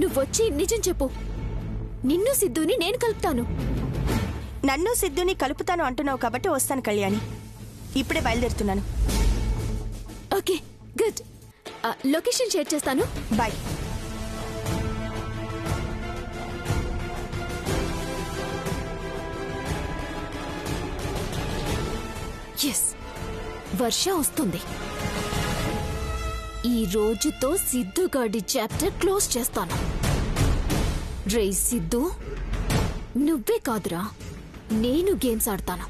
నువ్వొచ్చి నిజం చెప్పు. నిన్ను సిద్ధుని నేను కలుపుతాను. నన్ను సిద్ధుని కలుపుతాను అంటున్నావు కాబట్టి వస్తాను కళ్యాణి. ఇప్పుడే బయలుదేరుతున్నాను. Okay, good. లొకేషన్ షేర్ చేస్తాను. బాయ్. ఎస్, వర్ష వస్తుంది. ఈ రోజుతో సిద్ధు గాడి చాప్టర్ క్లోజ్ చేస్తాను. రే సిద్ధు, నువ్వే కాదురా, నేను గేమ్స్ ఆడతాను.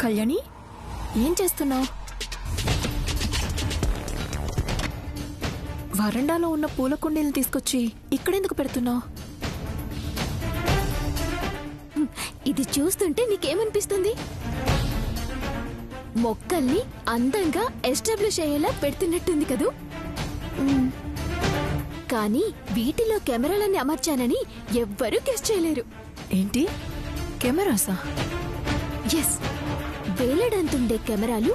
కళ్యాణి, ఏం చేస్తున్నావు? వరండాలో ఉన్న పూల కుండీలు తీసుకొచ్చి ఇక్కడెందుకు పెడుతున్నావు? ఇది చూస్తుంటే నీకేమనిపిస్తుంది? మొక్కల్ని అందంగా ఎస్టాబ్లిష్ అయ్యేలా పెడుతున్నట్టుంది కదూ. కానీ వీటిలో కెమెరాలన్నీ అమర్చానని ఎవ్వరూ గెస్ చేయలేరు. ఏంటి, కెమెరాసా? ఎస్, వేలడంతుండే కెమెరాలు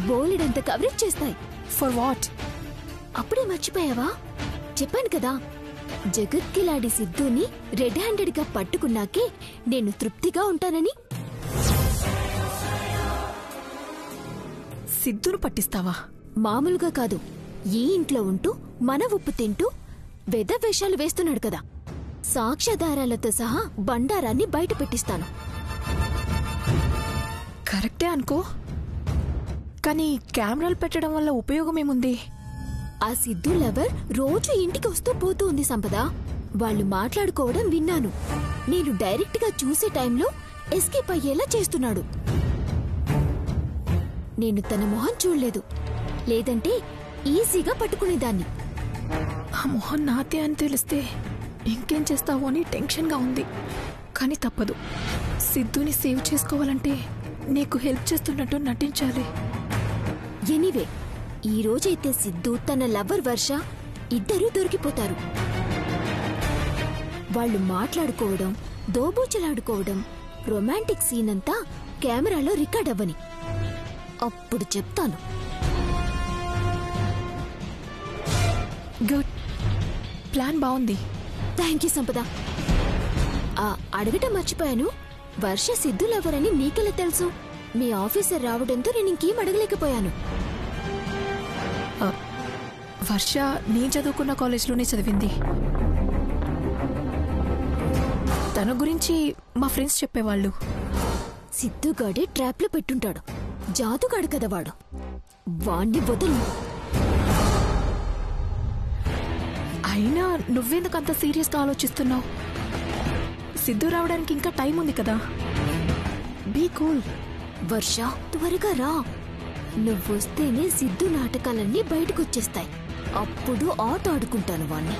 బోలెడంత కవరేజ్ చేస్తాయి. For what? అప్పుడే మర్చిపోయావా? చెప్పాను కదా, జగత్కిలాడి సిద్ధుని రెడ్ హ్యాండెడ్ గా పట్టుకున్నాకే నేను తృప్తిగా ఉంటానని. సిద్ధును పట్టిస్తావా? మామూలుగా కాదు, ఈ ఇంట్లో ఉంటూ మన ఉప్పు తింటూ వెధవేషాలు వేస్తున్నాడు కదా, సాక్ష్యాధారాలతో సహా బండారాన్ని బయట పెట్టిస్తాను. కరెక్టే అనుకో, కానీ కెమెరాలు పెట్టడం వల్ల ఉపయోగమేముంది? ఆ సిద్ధు లవర్ రోజు ఇంటికి వస్తూ పోతూ ఉంది సంపద. వాళ్ళు మాట్లాడుకోవడం విన్నాను. నేను డైరెక్ట్ గా చూసే టైంలో ఎస్కేప్ అయ్యేలా చేస్తున్నాడు. నేను తన మొహం చూడలేదు, లేదంటే ఈజీగా పట్టుకునేదాన్ని. ఆ మొహం నాతే అని తెలిస్తే ఇంకేం చేస్తావో అని టెన్షన్ గా ఉంది. కానీ తప్పదు, సిద్ధుని సేవ్ చేసుకోవాలంటే నీకు హెల్ప్ చేస్తున్నట్టు నటించాలి. ఎనీవే, ఈ రోజైతే సిద్ధు తన లవర్ వర్ష ఇద్దరూ దొరికిపోతారు. వాళ్ళు మాట్లాడుకోవడం, దోబూచలాడుకోవడం, రొమాంటిక్ సీన్ అంతా కెమెరాలో రికార్డ్ అవ్వని. అప్పుడు చెప్తాను. గుడ్, ప్లాన్ బాగుంది. థ్యాంక్ యూ సంపద. అడగటం మర్చిపోయాను, వర్ష సిద్ధు లవర్ అని నీకెలా తెలుసు? మీ ఆఫీసర్ రావడంతో నేను ఇంకేం అడగలేకపోయాను. వర్ష నేను చదువుకున్న కాలేజ్లోనే చదివింది. తన గురించి మా ఫ్రెండ్స్ చెప్పేవాళ్ళు. సిద్ధుగాడే ట్రాప్ లో పెట్టుంటాడు. జాదుగాడు కదా వాడు. వాణ్ణి వదలు. అయినా నువ్వెందుకు అంత సీరియస్ గా ఆలోచిస్తున్నావు? సిద్ధు రావడానికి ఇంకా టైం ఉంది కదా. Be cool. వర్ష, త్వరగా రా. నువ్వొస్తేనే సిద్ధు నాటకాలన్నీ బయటకొచ్చేస్తాయి. అప్పుడు ఆట ఆడుకుంటాను వాణ్ణి.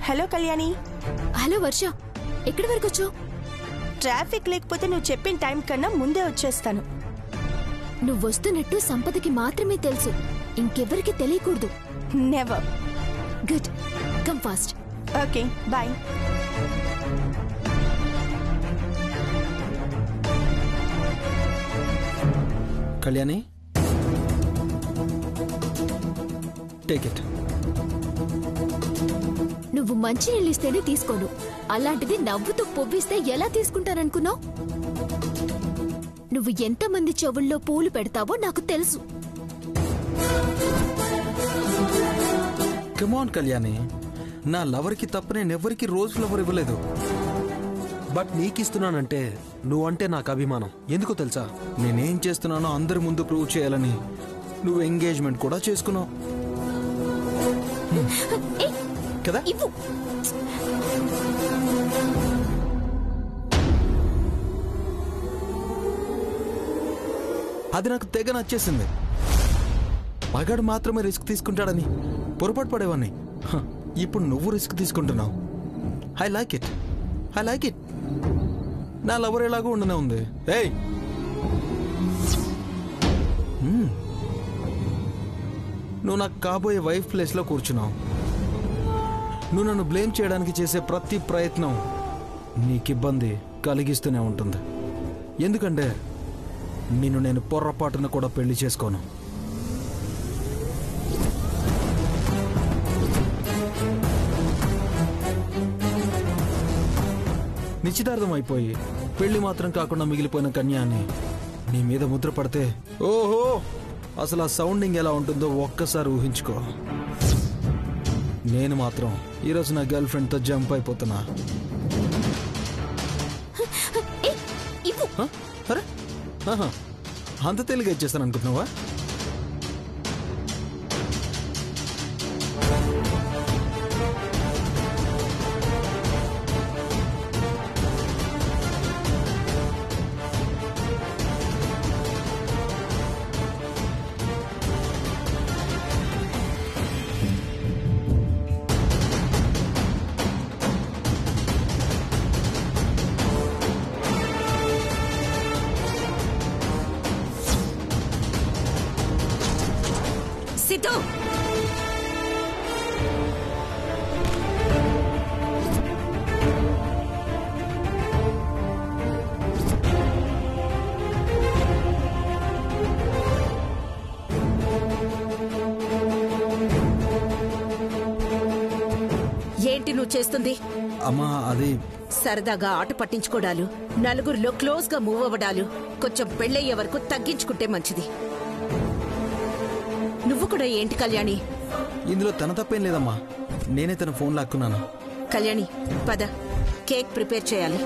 హలో కళ్యాణి. హలో వర్ష, ఎక్కడి వరకు వచ్చావు? ట్రాఫిక్ లేకపోతే నువ్వు చెప్పిన టైం కన్నా ముందే వచ్చేస్తాను. నువ్వొస్తున్నట్టు సంపదకి మాత్రమే తెలుసు, ఇంకెవరికి తెలియకూడదు. Never. Good, come fast. Okay, bye. Kalyani, take it. నువ్వు మంచి నీళ్ళు ఇస్తేనే తీసుకోను, అలాంటిది నవ్వుతూ పొవ్విస్తే ఎలా తీసుకుంటాననుకున్నావు? నువ్వు ఎంతమంది చెవుల్లో పూలు పెడతావో నాకు తెలుసు. కమాన్ కళ్యాణి, నా లవర్కి తప్ప నేనెవ్వరికి రోజు ఫ్లవర్ ఇవ్వలేదు. బట్ నీకిస్తున్నానంటే నువ్వంటే నాకు అభిమానం. ఎందుకో తెలుసా? నేనేం చేస్తున్నానో అందరి ముందు ప్రూవ్ చేయాలని నువ్వు ఎంగేజ్మెంట్ కూడా చేసుకున్నావు కదా? ఇవ్వు. అది నాకు తెగ నచ్చేసింది. మగాడు మాత్రమే రిస్క్ తీసుకుంటాడని పొరపాటు పడేవాడిని. ఇప్పుడు నువ్వు రిస్క్ తీసుకుంటున్నావు. I like it, I like it. నా లవర్ ఎలాగో ఉండనే ఉంది. ఏయ్, నువ్వు నాకు కాబోయే వైఫ్ ప్లేస్లో కూర్చున్నావు. నువ్వు నన్ను బ్లేమ్ చేయడానికి చేసే ప్రతి ప్రయత్నం నీకు ఇబ్బంది కలిగిస్తూనే ఉంటుంది. ఎందుకంటే నిన్ను నేను పొర్రపాటున కూడా పెళ్లి చేసుకోను. నిశ్చితార్థం అయిపోయి పెళ్లి మాత్రం కాకుండా మిగిలిపోయిన కన్యాన్ని నీ మీద ముద్ర పడితే ఓహో, అసలు ఆ సౌండింగ్ ఎలా ఉంటుందో ఒక్కసారి ఊహించుకో. నేను మాత్రం ఈరోజు నా గర్ల్ ఫ్రెండ్తో జంప్ అయిపోతున్నా. అరే, అంత తెలివిగా ఇచ్చేస్తాను అనుకుంటున్నావా? సిద్ధు, ఏంటి నువ్వు చేస్తుంది? అమ్మా, అది సరదాగా ఆట పట్టించుకోవడాలు, నలుగురిలో క్లోజ్ గా మూవ్ అవ్వడాలు కొంచెం పెళ్ళయ్యే వరకు తగ్గించుకుంటే మంచిది. నువ్వు కూడా ఏంటి కళ్యాణి? ఇందులో తన తప్పేం లేదమ్మా, నేనే తన ఫోన్ లాక్కున్నాను. కళ్యాణి, పద, కేక్ ప్రిపేర్ చేయాలి.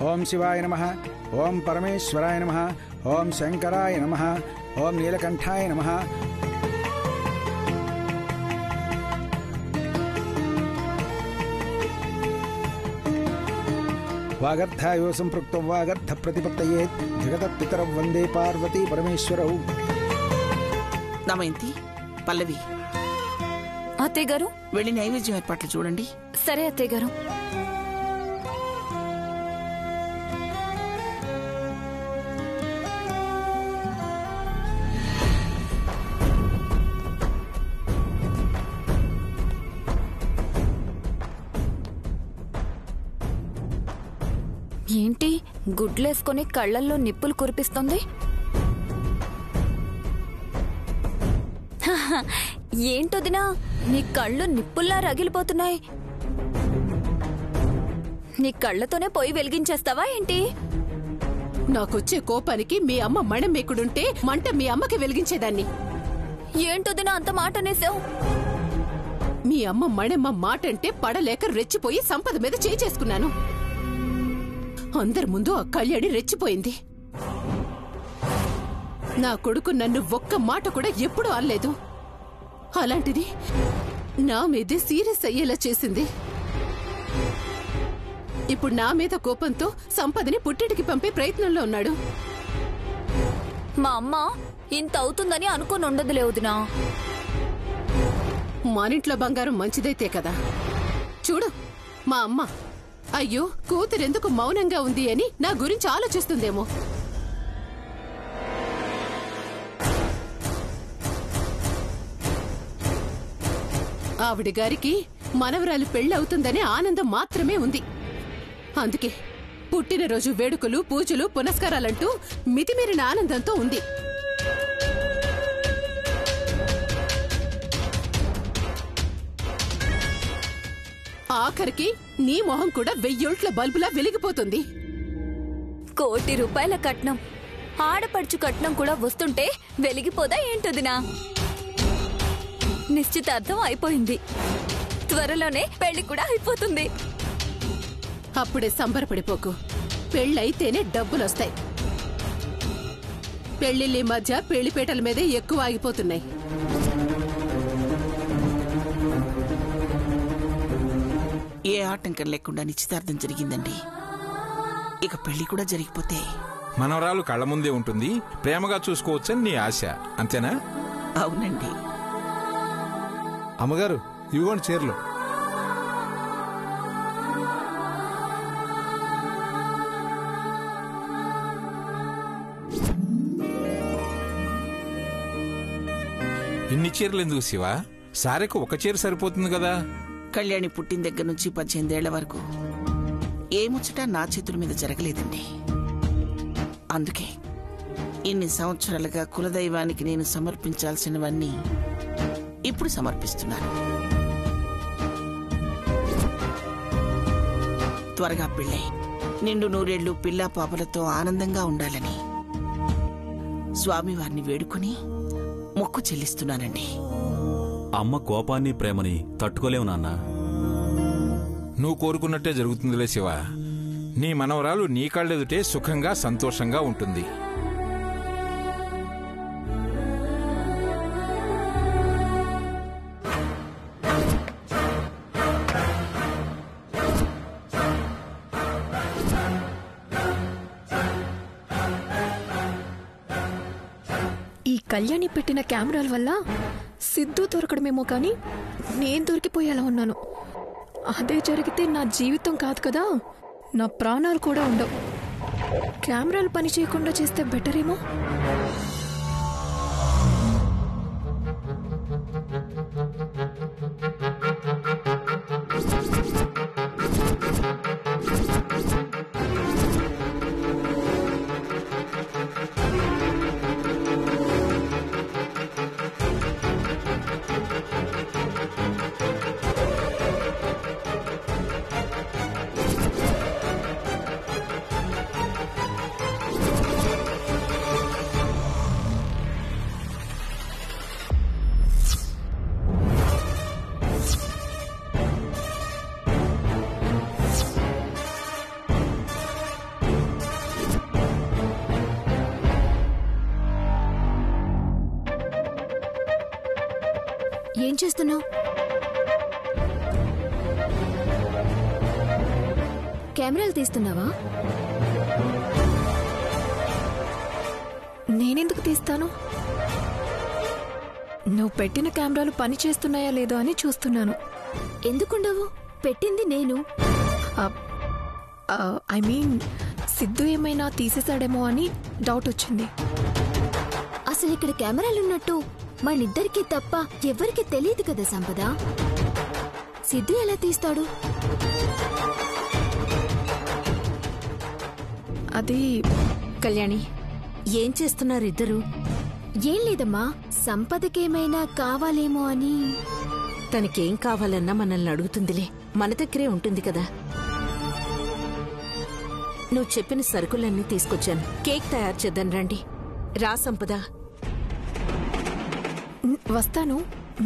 ఓం శివాయ నమః, ఓం పరమేశ్వరాయ నమః, ఓం శంకరాయ నమః, ఓం నీలకంఠాయ నమః. వాగర్థాయో సంపృక్తో వాగర్థ ప్రతిపత్తయేత్ జగతపితరం వందే పార్వతీ పరమేశ్వరౌ. దమయంతి, పల్లవి, అత్తయ్య గారు వెళ్ళి నైవేద్యం ఏర్పాట్లు చూడండి. సరే అత్తయ్య గారు. ఏంటి గుడ్లేసుకొని కళ్ళల్లో నిప్పులు కురిపిస్తుంది? ఏంటొదినా, నీ కళ్ళు నిప్పుల్లా రగిలిపోతున్నాయి. నీ కళ్ళతోనే పొయ్యి వెలిగించేస్తావా ఏంటి? నాకొచ్చే కోపానికి మీ అమ్మ మణమేకుడుంటే మంట మీ అమ్మకి వెలిగించేదాన్ని. ఏంటొదినా అంత మాట అనేసావు? మీ అమ్మ మణమ్మ మాటంటే పడలేక రెచ్చిపోయి సంపద మీద చేసుకున్నాను. అందరి ముందు ఆ కళ్యాణి రెచ్చిపోయింది. నా కొడుకు నన్ను ఒక్క మాట కూడా ఎప్పుడూ అనలేదు. అలాంటిది నా మీదే సీరియస్ అయ్యేలా చేసింది. ఇప్పుడు నా మీద కోపంతో సంపదని పుట్టింటికి పంపే ప్రయత్నంలో ఉన్నాడు. మా అమ్మ ఇంత అవుతుందని అనుకుని ఉండదులే వదినా. మనింట్లో బంగారం మంచిదైతే కదా. చూడు మా అమ్మ, అయ్యో కూతురెందుకు మౌనంగా ఉంది అని నా గురించి ఆలోచిస్తుందేమో. ఆవిడ గారికి మనవరాలు పెళ్ళవుతుందనే ఆనందం మాత్రమే ఉంది. అందుకే పుట్టినరోజు వేడుకలు, పూజలు, పునస్కారాలంటూ మితిమీరిన ఆనందంతో ఉంది. ఆఖరికి నీ మొహం కూడా 1000 బల్బులా వెలిగిపోతుంది. 1 కోటి రూపాయల కట్నం, ఆడపడుచు కట్నం కూడా వస్తుంటే వెలిగిపోదా ఏంటొదినా? నిశ్చితార్థం అయిపోయింది, త్వరలోనే పెళ్లి కూడా అయిపోతుంది. అప్పుడే సంబరపడిపోకు. పెళ్ళైతేనే డబ్బులొస్తాయి. పెళ్లిళ్ళ మధ్య పెళ్లిపేటల మీదే ఎక్కువ ఆగిపోతున్నాయి. ఏ ఆటంకం లేకుండా నిశ్చితార్థం జరిగిందండి. ఇక పెళ్లి కూడా జరిగిపోతే మనవరాలు కళ్ళ ముందే ఉంటుంది, ప్రేమగా చూసుకోవచ్చని నీ ఆశ, అంతేనా? అవునండి. అమ్మగారు ఇవ్వండి చీరలు. ఇన్ని చీరలు ఎందుకు శివ? సారెకు ఒక చీర సరిపోతుంది కదా. కళ్యాణి పుట్టిన దగ్గర నుంచి 18 ఏళ్ల వరకు ఏ ముచ్చట నా చేతుల మీద జరగలేదండి. అందుకే ఇన్ని సంవత్సరాలుగా కులదైవానికి నేను సమర్పించాల్సినవన్నీ ఇప్పుడు సమర్పిస్తున్నాను. త్వరగా పెళ్ళై నిండు 100 ఏళ్లు పిల్లా పాపలతో ఆనందంగా ఉండాలని స్వామివారిని వేడుకొని మొక్కు చెల్లిస్తున్నానండి. అమ్మ కోపాన్ని ప్రేమని తట్టుకోలేవు నాన్న. నువ్వు కోరుకున్నట్టే జరుగుతుందిలే శివ. నీ మనవరాలు నీ కళ్ళెదుటే సుఖంగా సంతోషంగా ఉంటుంది. ఈ కళ్యాణి పెట్టిన కెమెరాల వల్ల సిద్ధు దొరకడమేమో కానీ నేను దొరికిపోయేలా ఉన్నాను. అదే జరిగితే నా జీవితం కాదు కదా, నా ప్రాణాలు కూడా ఉండవు. కెమెరాలు పని చేయకుండా చేస్తే బెటర్ ఏమో. ఏం చేస్తున్నావు? కెమెరాలు తీస్తున్నావా? నేనెందుకు తీస్తాను? నువ్వు పెట్టిన కెమెరాలు పని చేస్తున్నాయా లేదో అని చూస్తున్నాను. ఎందుకుండవు? పెట్టింది నేను. ఐ మీన్ సిద్ధు ఏమైనా తీసేశాడేమో అని డౌట్ వచ్చింది. అసలు ఇక్కడ కెమెరాలున్నట్టు మనిద్దరికీ తప్ప ఎవరికి తెలియదు కదా సంపద. సిద్ధు ఎలా తీస్తాడు? అది కళ్యాణి, ఏం చేస్తున్నారు ఇద్దరు? ఏం లేదమ్మా, సంపదకేమైనా కావాలేమో అని. తనకేం కావాలన్నా మనల్ని అడుగుతుందిలే, మన దగ్గరే ఉంటుంది కదా. నువ్వు చెప్పిన సరుకులన్నీ తీసుకొచ్చాను, కేక్ తయారు చేద్దాం రండి. రా సంపద. వస్తాను,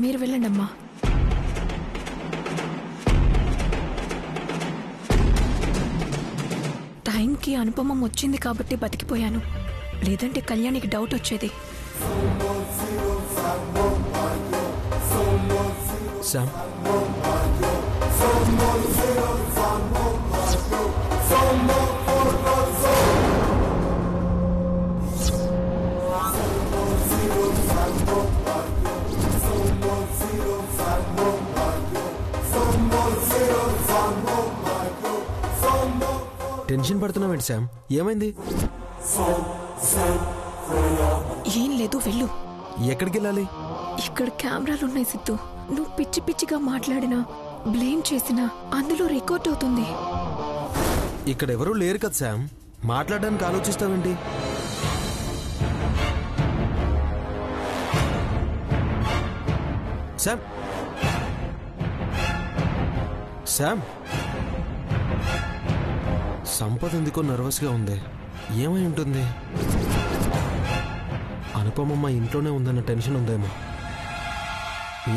మీరు వెళ్ళండమ్మా. టైంకి అనుపమం వచ్చింది కాబట్టి బతికిపోయాను, లేదంటే కళ్యాణికి డౌట్ వచ్చేది. శామ్, టెన్షన్ పడుతున్నావేంటి శామ్? ఏమైంది? ఏం లేదు, వెళ్ళు. ఎక్కడికి వెళ్ళాలి? ఇక్కడ కెమెరాలున్నాయి సిద్ధు. నువ్వు పిచ్చి పిచ్చిగా మాట్లాడినా, బ్లేమ్ చేసినా అందులో రికార్డ్ అవుతుంది. ఇక్కడ ఎవరూ లేరు కదా శామ్, మాట్లాడడానికి ఆలోచిస్తావేంటి? శామ్ శామ్ సంపద ఎందుకో నర్వస్గా ఉంది. ఏమై ఉంటుంది? అనుపమమ్మ ఇంట్లోనే ఉందన్న టెన్షన్ ఉందేమో.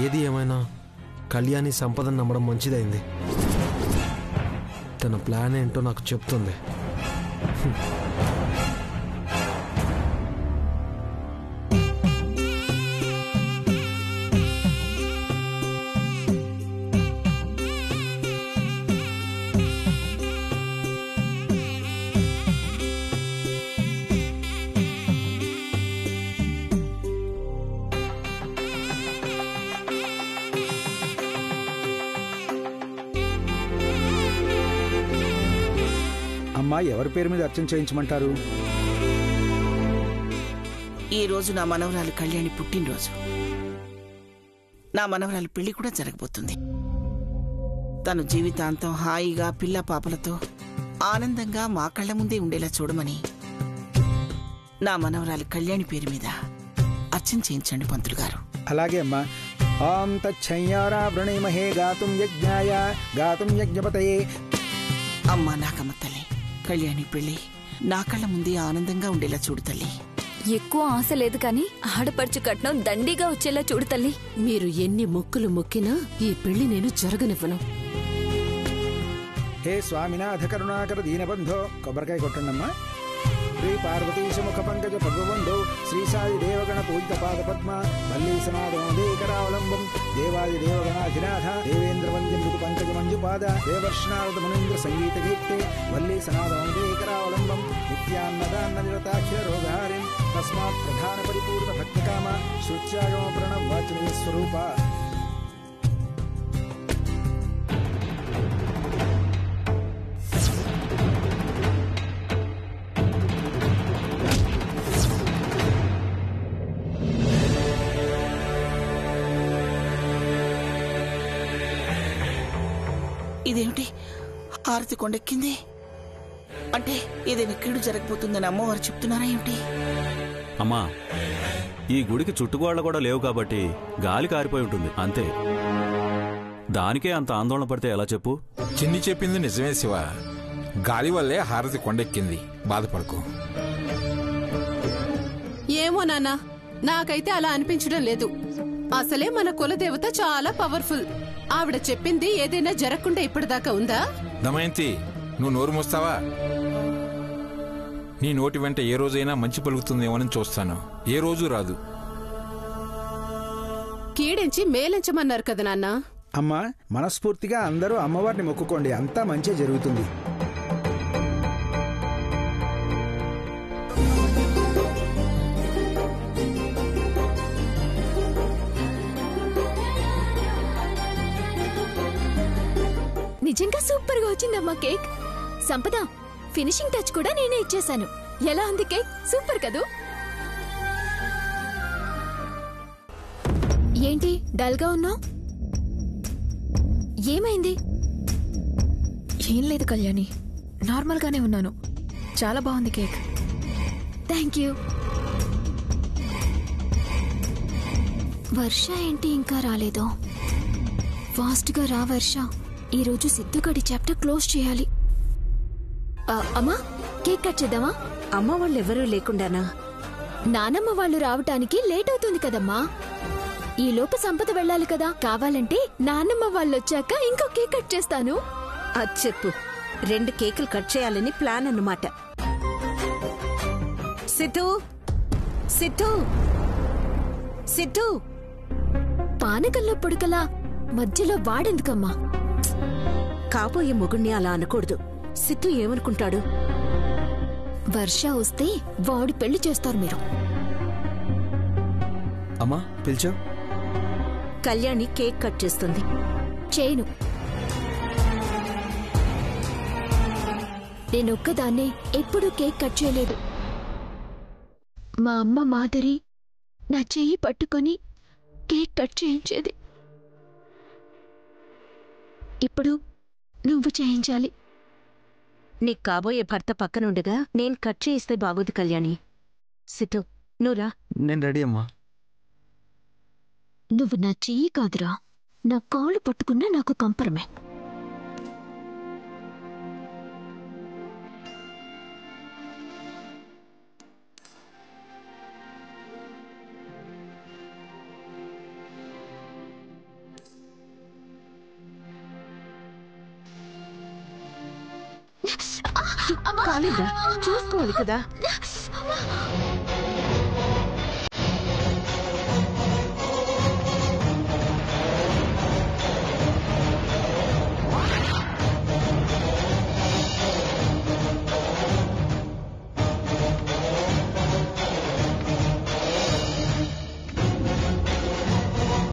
ఏది ఏమైనా కళ్యాణి సంపదను నమ్మడం మంచిదైంది. తన ప్లాన్ ఏంటో నాకు చెప్తుంది. అమ్మా, ఎవరి పేరు మీద అర్చన చేయించమంటారు? ఈ రోజు నా మనవరాలు కళ్యాణి పుట్టినరోజు. నా మనవరాలు పెళ్లి కూడా జరగబోతుంది. తను జీవితాంతం హాయిగా పిల్ల పాపలతో ఆనందంగా మా కళ్ళ ముందే ఉండేలా చూడమని నా మనవరాలు కళ్యాణి పేరు మీద అర్చన చేయించండి పంతులు గారు. అలాగే అమ్మా. ఓం తచ్చయ్యారా వృణీమహే గాతుం యజ్ఞాయ గాతుం యజ్ఞపతయే. అమ్మా నాకమ్మ తల్లి, కళ్యాణి పెళ్లి నా కళ్ళ ముందే ఆనందంగా ఉండేలా చూడు తల్లి. ఎక్కువ ఆశ లేదు కానీ ఆడపడుచు కట్నం దండిగా వచ్చేలా చూడు తల్లి. మీరు ఎన్ని మొక్కులు మొక్కినా ఈ పెళ్లి నేను జరగనివ్వను. హే స్వామినాథ కరుణాకర దీనబంధో. కొబ్బరికాయ కొట్టండమ్మా. శ్రీ పార్వతీశ ముఖ పంకజ పద్మబంధో శ్రీ సాయి దేవగణ పూజిత పాద పద్మ వల్లీ సనాదమోదేకరావలంబం దేవాది దేవగణాధినాథ దేవేంద్ర వంద్య మృదు పంకజ మంజుపాద దేవర్షనారద మునీంద్ర సంగీత కీర్తే వల్లీ సనాదమోదేకరావలంబం నిత్యాన్నదాన్న నిరతాక్షర రోగహారిం తస్మాత్ ప్రధాన పరిపూర్ణ భక్తకామ శృత్యాగమ ప్రణవ వాచనీయ స్వరూప. ఇదేమిటి హారతి కొండెక్కింది? అంటే ఏదైనా కీడు జరగబోతుందని అమ్మవారు చెప్తున్నారా ఏమిటి? అమ్మా, ఈ గుడికి చుట్టుగోళ్ల కూడా లేవు కాబట్టి గాలి కారిపోయి ఉంటుంది అంతే. దానికే అంత ఆందోళన పడితే ఎలా చెప్పు? చిన్ని చెప్పింది నిజమే శివ. గాలి వల్లే హారతి కొండెక్కింది, బాధపడకు. ఏమో నాన్న, నాకైతే అలా అనిపించడం లేదు. అసలే మన కులదేవత చాలా పవర్ఫుల్. ఆవిడ చెప్పింది ఏదైనా జరగకుండా ఇప్పటిదాకా ఉందా? దమయంతి, నువ్వు నోరు మోస్తావా? నీ నోటి వెంట ఏ రోజైనా మంచి పలుకుతుందేమోనని చూస్తాను. ఏ రోజు రాదు. కీడించి మేలించమన్నారు కదా నాన్న. అమ్మా, మనస్ఫూర్తిగా అందరూ అమ్మవారిని మొక్కుకోండి, అంతా మంచి జరుగుతుంది. నిజంగా సూపర్ గా వచ్చిందమ్మా కేక్. సంపద, ఫినిషింగ్ టచ్ కూడా నేనే ఇచ్చేశాను. ఎలా ఉంది కేక్? సూపర్ కదూ? ఏంటి డల్ గా ఉన్నావు? ఏమైంది? ఏం లేదు కళ్యాణి, నార్మల్ గానే ఉన్నాను. చాలా బాగుంది కేక్. Thank you. వర్ష ఏంటి ఇంకా రాలేదో? ఫాస్ట్ గా రా వర్ష. ఈరోజు సిద్ధుగడి చాప్టర్ క్లోజ్ చేయాలి. అమ్మా, కేక్ కట్ చేద్దామా? అమ్మ వాళ్ళెవరూ లేకుండానా? నానమ్మ వాళ్ళు రావటానికి లేట్ అవుతుంది కదమ్మా. ఈ లోపు సంపద వెళ్ళాలి కదా. కావాలంటే నాన్నమ్మ వాళ్ళు వచ్చాక ఇంకో కేక్ కట్ చేస్తాను. అది చెప్పు. 2 కేకులు కట్ చేయాలని ప్లాన్ అన్నమాట. సిద్ధు, సిద్ధు, సిద్ధు. పానకల్లో పుడకలా మధ్యలో వాడెందుకమ్మా? కాబోయే మొగుణ్ణి అలా అనకూడదు. సిద్ధు ఏమనుకుంటాడు? వర్ష వస్తే వాడి పెళ్లి చేస్తారు మీరు. అమ్మా పిలిచావు? కళ్యాణి కేక్ కట్ చేస్తుంది. చేయను. నేనొక్కదాన్నే ఎప్పుడూ కేక్ కట్ చేయలేదు. మా అమ్మ మాధురి నా చెయ్యి పట్టుకొని కేక్ కట్ చేయించేది. ఇప్పుడు నువ్వు చేయించాలి. నీకు కాబోయే భర్త పక్కనుండగా నేను కట్ చేయిస్తే బాగోదు కళ్యాణి. సిద్ధు నువ్వురా. నేను రెడీ అమ్మా. నువ్వు నా చెయ్యి కాదురా, నా కాళ్ళు పట్టుకున్నా నాకు కంపరమే. కాలేదా? చూసుకోవాలి కదా.